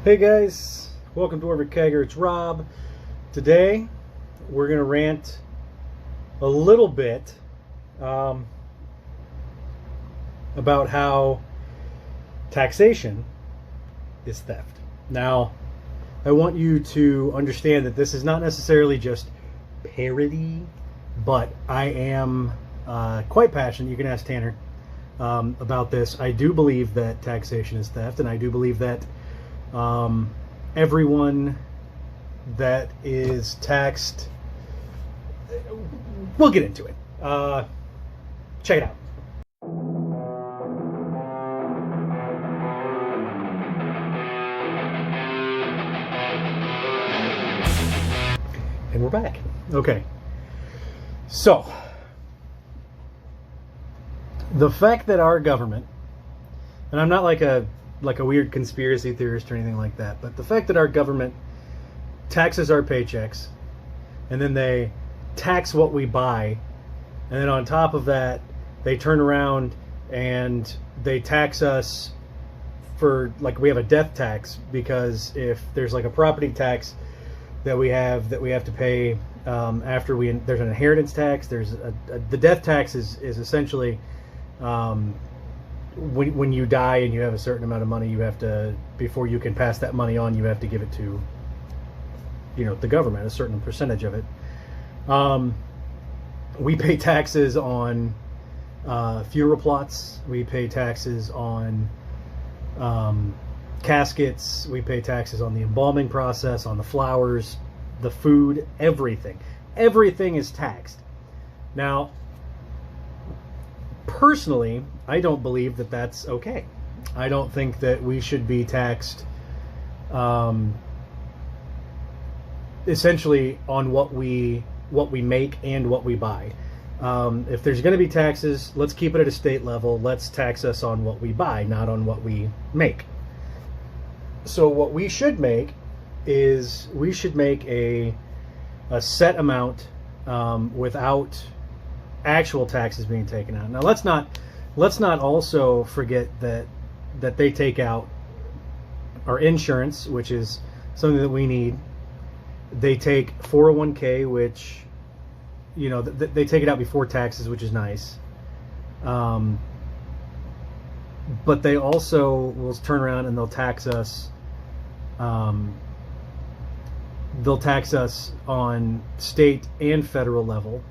Hey guys, welcome to Over Kegger. It's Rob. Today we're going to rant a little bit about how taxation is theft. Now, I want you to understand that this is not necessarily just parody, but I am quite passionate. You can ask Tanner about this. I do believe that taxation is theft, and I do believe that everyone that is taxed, we'll get into it. Check it out. And we're back. Okay. So, the fact that our government, and I'm not like a weird conspiracy theorist or anything like that, but the fact that our government taxes our paychecks, and then they tax what we buy, and then on top of that, they turn around and they tax us for, like, we have a death tax, because if there's like a property tax that we have to pay after there's an inheritance tax, there's the death tax is essentially when you die and you have a certain amount of money, you have to, before you can pass that money on, you have to give it to, the government, a certain percentage of it. We pay taxes on funeral plots. We pay taxes on caskets. We pay taxes on the embalming process, on the flowers, the food, everything. Everything is taxed. Now, personally, I don't believe that that's okay. I don't think that we should be taxed essentially on what we make and what we buy. If there's going to be taxes, let's keep it at a state level. Let's tax us on what we buy, not on what we make. So what we should make is we should make a set amount without actual taxes being taken out. Now let's not also forget that they take out our insurance, which is something that we need. They take 401k, which they take it out before taxes, which is nice. But they also will turn around and they'll tax us. They'll tax us on state and federal level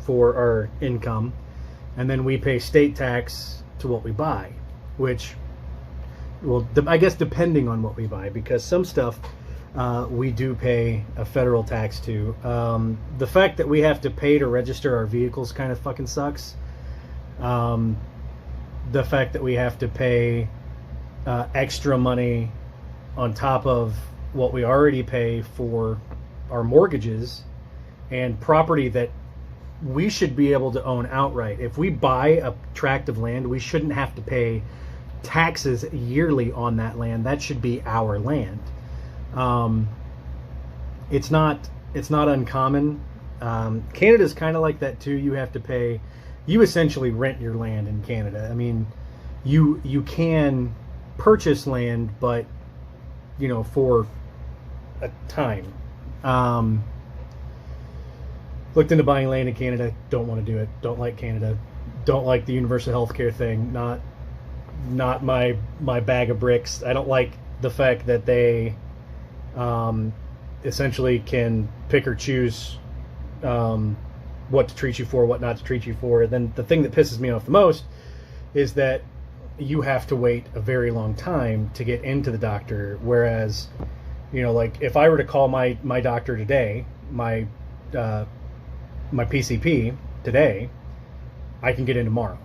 for our income, and then we pay state tax to what we buy, which, well, I guess depending on what we buy, because some stuff we do pay a federal tax to. The fact that we have to pay to register our vehicles kind of fucking sucks. The fact that we have to pay extra money on top of what we already pay for our mortgages and property that we should be able to own outright. If we buy a tract of land, we shouldn't have to pay taxes yearly on that land. That should be our land. It's not uncommon. Canada's kind of like that too. You essentially rent your land in Canada. I mean, you can purchase land, but for a time. Looked into buying land in Canada. Don't want to do it. Don't like Canada. Don't like the universal healthcare thing. Not my bag of bricks. I don't like the fact that they essentially can pick or choose what to treat you for, what not to treat you for. And then the thing that pisses me off the most is that you have to wait a very long time to get into the doctor. Whereas, like if I were to call my doctor today, my PCP today, I can get in tomorrow.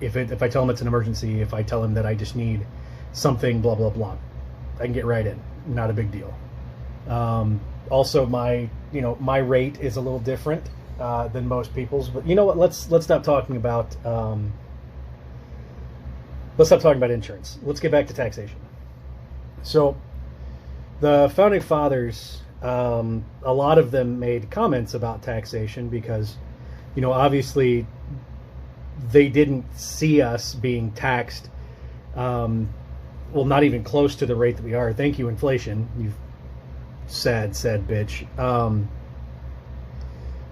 If I tell him it's an emergency, if I tell him that I just need something, blah blah blah, I can get right in. Not a big deal. Also, my rate is a little different than most people's. But you know what? Let's stop talking about insurance. Let's get back to taxation. So, the founding fathers, a lot of them made comments about taxation because, obviously they didn't see us being taxed well, not even close to the rate that we are. Thank you, inflation. You sad bitch.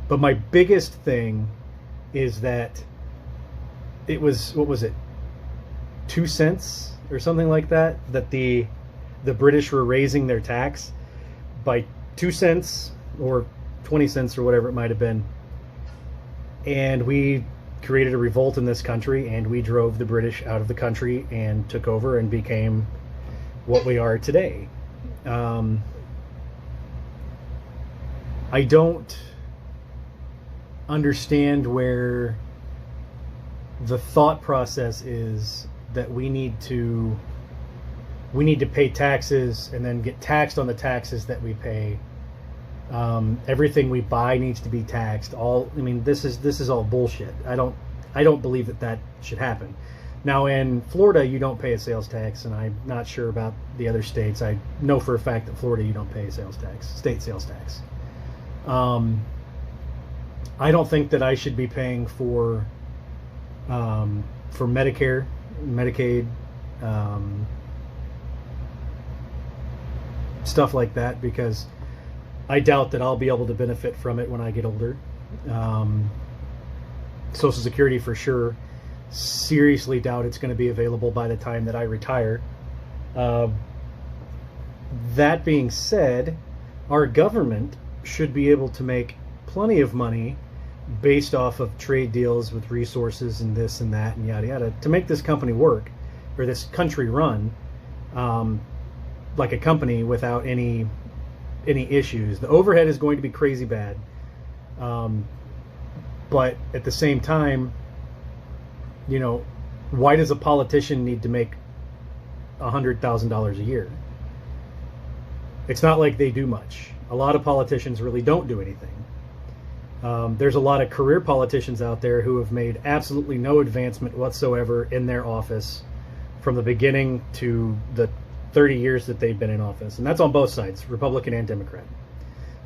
But my biggest thing is that it was, what was it, 2 cents or something like that, that the British were raising their tax by 2 cents or 20 cents or whatever it might have been. And we created a revolt in this country, and we drove the British out of the country and took over and became what we are today. I don't understand where the thought process is that we need to pay taxes and then get taxed on the taxes that we pay. Everything we buy needs to be taxed. This is all bullshit. I don't believe that should happen. Now, in Florida, you don't pay a sales tax, and I'm not sure about the other states. I know for a fact that Florida, you don't pay a sales tax, state sales tax. I don't think that I should be paying for Medicare, Medicaid, stuff like that, because I doubt that I'll be able to benefit from it when I get older. Social Security for sure. Seriously doubt it's going to be available by the time that I retire. That being said, our government should be able to make plenty of money based off of trade deals with resources and this and that and yada yada to make this company work, or this country run like a company without any issues. The overhead is going to be crazy bad, but at the same time, why does a politician need to make $100,000 a year? It's not like they do much. A lot of politicians really don't do anything. There's a lot of career politicians out there who have made absolutely no advancement whatsoever in their office from the beginning to the 30 years that they've been in office. And that's on both sides, Republican and Democrat.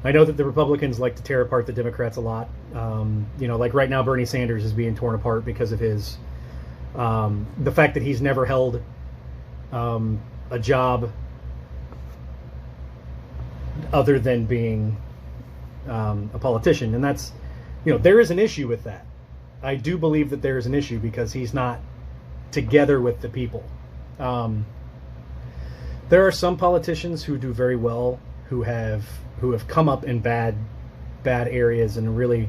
I know that the Republicans like to tear apart the Democrats a lot. Like right now, Bernie Sanders is being torn apart because of his, the fact that he's never held a job other than being a politician. And that's, there is an issue with that. I do believe that there is an issue because he's not together with the people. There are some politicians who do very well, who have come up in bad areas and really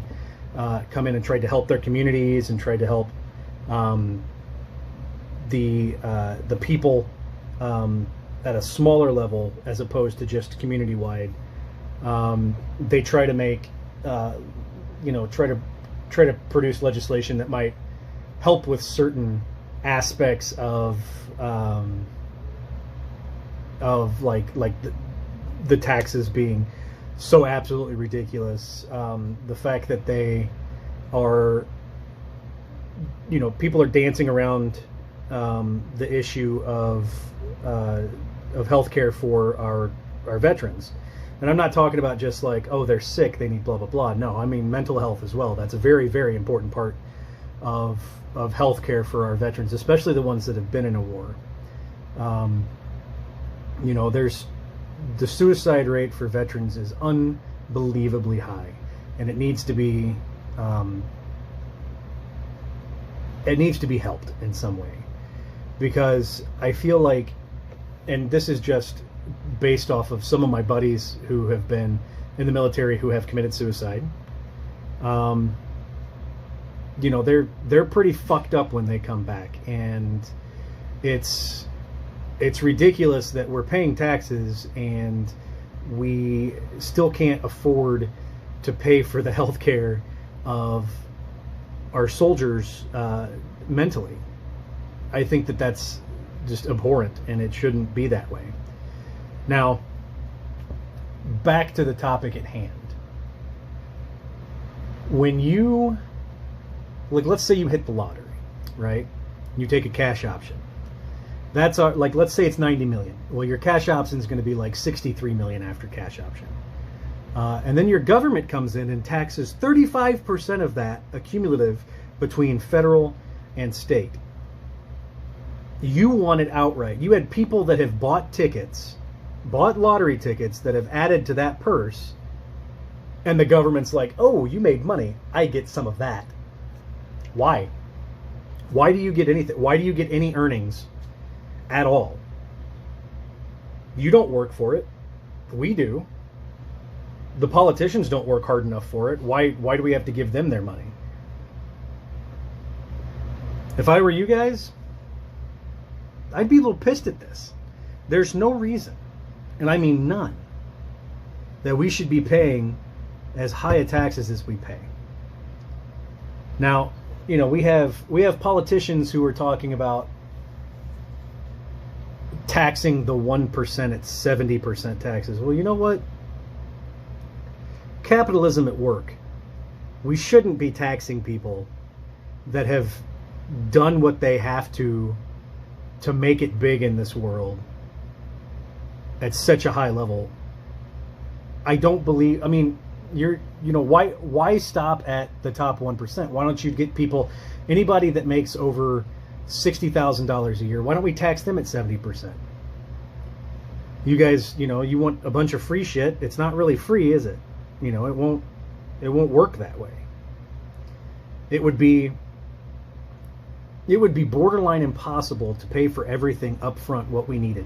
come in and tried to help their communities and tried to help the people at a smaller level as opposed to just community wide. They try to make try to produce legislation that might help with certain aspects of the taxes being so absolutely ridiculous. The fact that they are, people are dancing around the issue of healthcare for our veterans. And I'm not talking about just like, oh, they're sick, they need blah, blah, blah. No, I mean mental health as well. That's a very, very important part of healthcare for our veterans, especially the ones that have been in a war. There's the suicide rate for veterans is unbelievably high, and it needs to be helped in some way, because I feel like, and this is just based off of some of my buddies who have been in the military who have committed suicide. They're pretty fucked up when they come back, and it's ridiculous that we're paying taxes and we still can't afford to pay for the health care of our soldiers mentally. I think that that's just abhorrent, and it shouldn't be that way. Now, back to the topic at hand. When you, let's say you hit the lottery, right? You take a cash option. That's let's say it's 90 million. Well, your cash option is going to be like 63 million after cash option. And then your government comes in and taxes 35% of that accumulative between federal and state. You want it outright. You had people that have bought tickets, bought lottery tickets that have added to that purse, and the government's like, oh, you made money. I get some of that. Why? Why do you get anything? Why do you get any earnings at all? You don't work for it. We do. The politicians don't work hard enough for it. Why do we have to give them their money? If I were you guys, I'd be a little pissed at this. There's no reason, and I mean none, that we should be paying as high a taxes as we pay. Now, you know, we have politicians who are talking about taxing the 1% at 70% taxes. Well, you know what? Capitalism at work. We shouldn't be taxing people that have done what they have to make it big in this world at such a high level. I don't believe, I mean, why stop at the top 1%? Why don't you get people, anybody that makes over $60,000 a year, why don't we tax them at 70%? You guys, you want a bunch of free shit. It's not really free, is it? It won't work that way. It would be borderline impossible to pay for everything up front what we needed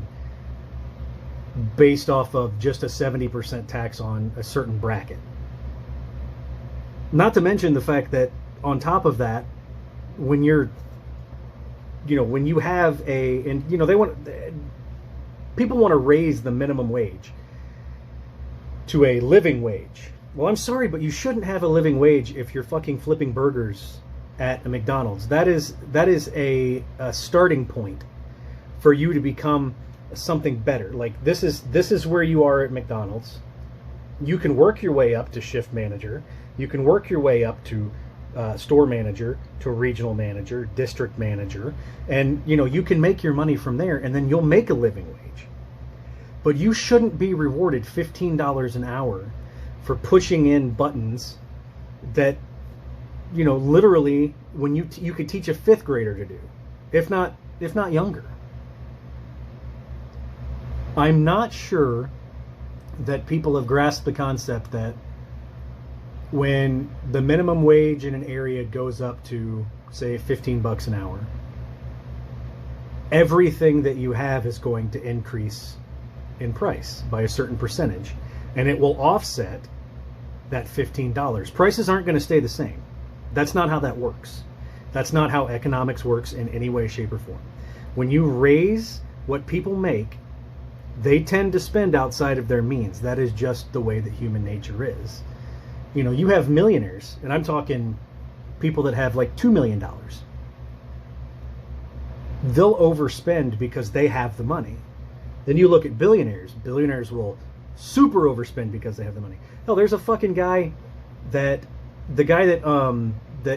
based off of just a 70% tax on a certain bracket. Not to mention the fact that on top of that, when you have people want to raise the minimum wage to a living wage. Well, I'm sorry, but you shouldn't have a living wage if you're fucking flipping burgers at a McDonald's. That is a starting point for you to become something better. Like this is where you are at McDonald's. You can work your way up to shift manager. You can work your way up to store manager, to regional manager, district manager, and you can make your money from there, and then you'll make a living wage. But you shouldn't be rewarded $15 an hour for pushing in buttons that literally when you could teach a 5th grader to do, if not younger. I'm not sure that people have grasped the concept that when the minimum wage in an area goes up to, say, $15 an hour, everything that you have is going to increase in price by a certain percentage, and it will offset that $15. Prices aren't going to stay the same. That's not how that works. That's not how economics works in any way, shape, or form. When you raise what people make, they tend to spend outside of their means. That is just the way that human nature is. You have millionaires, and I'm talking people that have like $2 million. They'll overspend because they have the money. Then you look at billionaires. Billionaires will super overspend because they have the money. Hell, there's a fucking guy that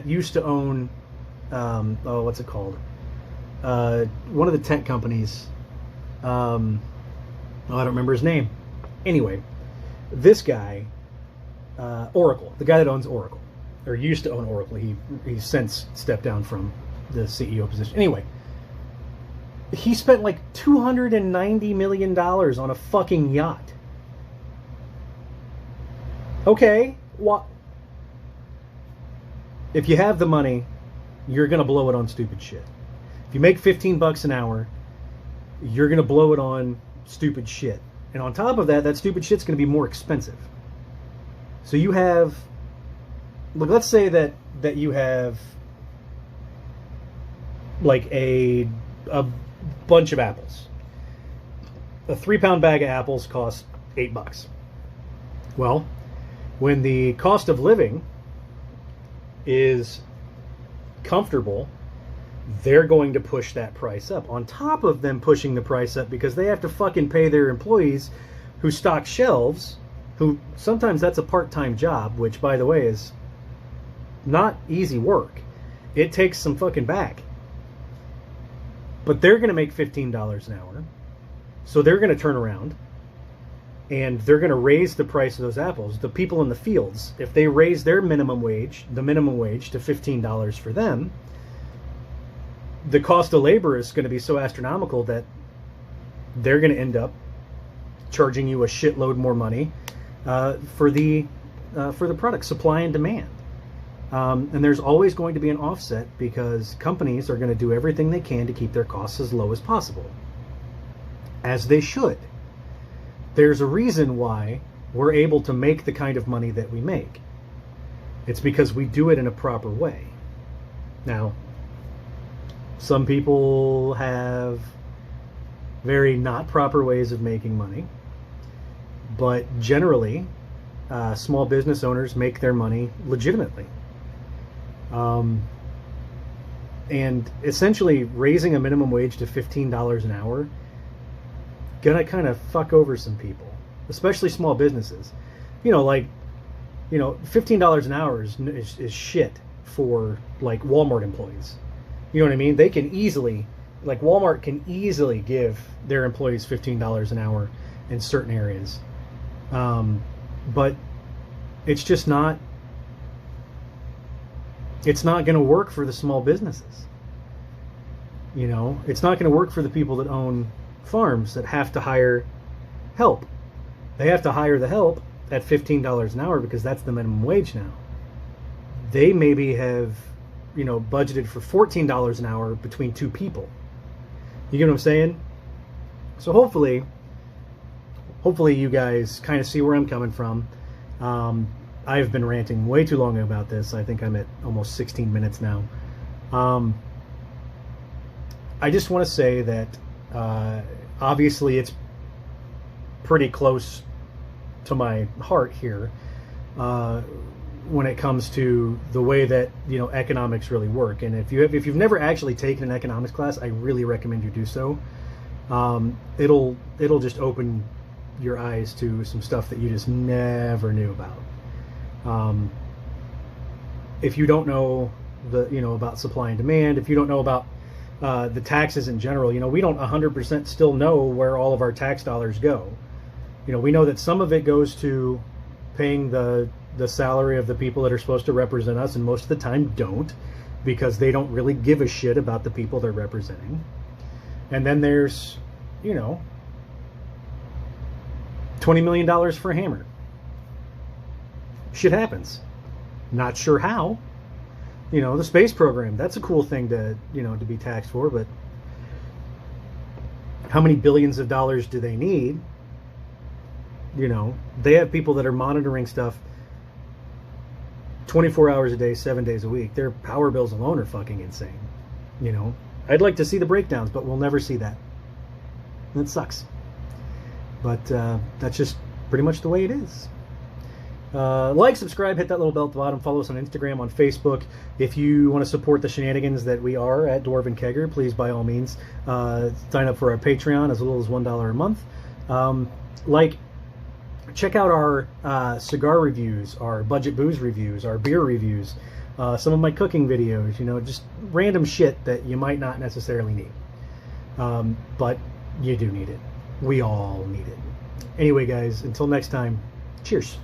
used to own, what's it called? One of the tech companies. I don't remember his name. Anyway, this guy, Oracle, the guy that owns Oracle, or used to own Oracle, he's since stepped down from the CEO position. Anyway, he spent like $290 million on a fucking yacht. Okay, what? If you have the money, you're going to blow it on stupid shit. If you make $15 an hour, you're going to blow it on stupid shit. And on top of that, that stupid shit's going to be more expensive. So you have, look, let's say that you have like a bunch of apples. A 3-pound bag of apples costs $8. Well, when the cost of living is comfortable, they're going to push that price up. On top of them pushing the price up because they have to fucking pay their employees who stock shelves, who sometimes that's a part-time job, which, by the way, is not easy work. It takes some fucking back. But they're going to make $15 an hour, so they're going to turn around and they're going to raise the price of those apples. The people in the fields, if they raise their minimum wage, the minimum wage to $15 for them, the cost of labor is going to be so astronomical that they're going to end up charging you a shitload more money for the product, supply and demand. And there's always going to be an offset because companies are going to do everything they can to keep their costs as low as possible, as they should. There's a reason why we're able to make the kind of money that we make. It's because we do it in a proper way. Now, some people have very not proper ways of making money, but generally, small business owners make their money legitimately. And essentially raising a minimum wage to $15 an hour gonna kind of fuck over some people, especially small businesses. $15 an hour is shit for like Walmart employees. You know what I mean? They can easily, like Walmart can easily give their employees $15 an hour in certain areas. But it's just not, it's not going to work for the small businesses. It's not going to work for the people that own farms that have to hire help. They have to hire the help at $15 an hour because that's the minimum wage now. They maybe have, budgeted for $14 an hour between two people. You get what I'm saying? So hopefully you guys kind of see where I'm coming from. I've been ranting way too long about this. I think I'm at almost 16 minutes now. I just want to say that obviously it's pretty close to my heart here when it comes to the way that economics really work. And if you've never actually taken an economics class, I really recommend you do so. It'll just open your eyes to some stuff that you just never knew about. If you don't know about supply and demand, if you don't know about the taxes in general, we don't 100% still know where all of our tax dollars go. We know that some of it goes to paying the salary of the people that are supposed to represent us, and most of the time don't, because they don't really give a shit about the people they're representing. And then there's, $20 million for a hammer. Shit happens. Not sure how. The space program, that's a cool thing to be taxed for, but how many billions of dollars do they need? They have people that are monitoring stuff 24 hours a day, 7 days a week. Their power bills alone are fucking insane. I'd like to see the breakdowns, but we'll never see that. That sucks. But that's just pretty much the way it is. Like, subscribe, hit that little bell at the bottom, follow us on Instagram, on Facebook. If you want to support the shenanigans that we are at Dwarven Kegger, please, by all means, sign up for our Patreon as little as $1 a month. Check out our cigar reviews, our budget booze reviews, our beer reviews, some of my cooking videos, just random shit that you might not necessarily need. But you do need it. We all need it. Anyway, guys, until next time, cheers.